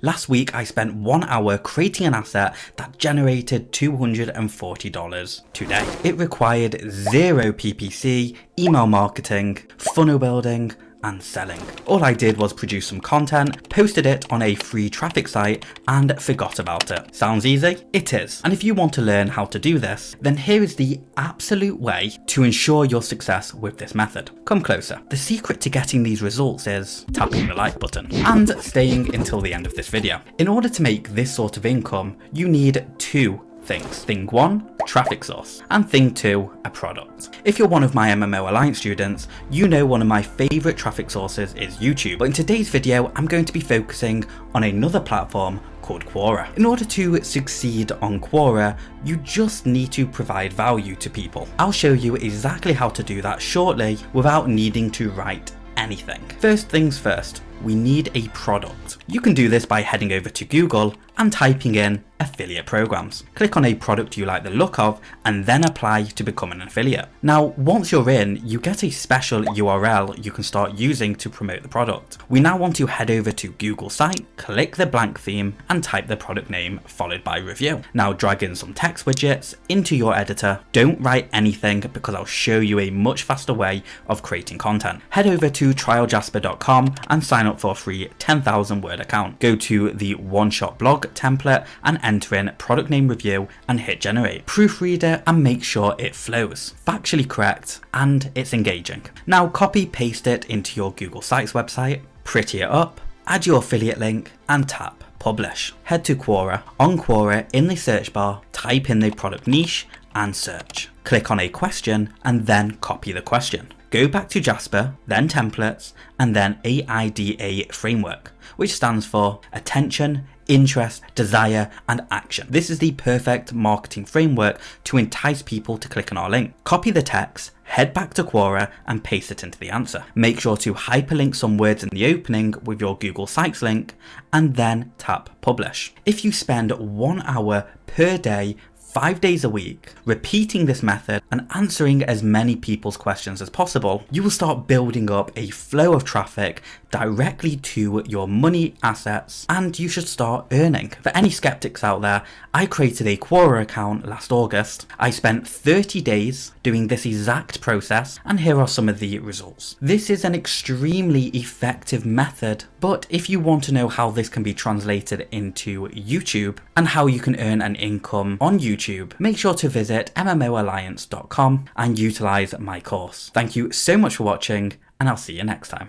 Last week I spent 1 hour creating an asset that generated $240 today. It required zero PPC, email marketing, funnel building, and selling. All I did was produce some content, posted it on a free traffic site, and forgot about it. Sounds easy? It is. And if you want to learn how to do this, then here is the absolute way to ensure your success with this method. Come closer. The secret to getting these results is tapping the like button and staying until the end of this video. In order to make this sort of income, you need two things. Thing one, traffic source, and thing two, a product. If you're one of my MMO Alliance students, you know one of my favorite traffic sources is YouTube. But in today's video, I'm going to be focusing on another platform called Quora. In order to succeed on Quora, you just need to provide value to people. I'll show you exactly how to do that shortly without needing to write anything. First things first, we need a product. You can do this by heading over to Google and typing in affiliate programs. Click on a product you like the look of and then apply to become an affiliate. Now, once you're in, you get a special URL you can start using to promote the product. We now want to head over to Google site, click the blank theme and type the product name followed by review. Now drag in some text widgets into your editor. Don't write anything because I'll show you a much faster way of creating content. Head over to trialjasper.com and sign up for a free 10,000 word account. Go to the one-shot blog template and enter in product name review and hit generate. Proofread it and make sure it flows, factually correct, and it's engaging. Now copy paste it into your Google Sites website, pretty it up, add your affiliate link and tap publish. Head to Quora. On Quora, in the search bar, type in the product niche and search. Click on a question and then copy the question. Go back to Jasper, then templates, and then AIDA framework, which stands for attention, interest, desire, and action. This is the perfect marketing framework to entice people to click on our link. Copy the text, head back to Quora and paste it into the answer. Make sure to hyperlink some words in the opening with your Google Sites link and then tap publish. If you spend 1 hour per day 5 days a week, repeating this method and answering as many people's questions as possible, you will start building up a flow of traffic directly to your money assets and you should start earning. For any skeptics out there, I created a Quora account last August. I spent 30 days doing this exact process and here are some of the results. This is an extremely effective method, but if you want to know how this can be translated into YouTube and how you can earn an income on YouTube, make sure to visit MMOalliance.com and utilize my course. Thank you so much for watching and I'll see you next time.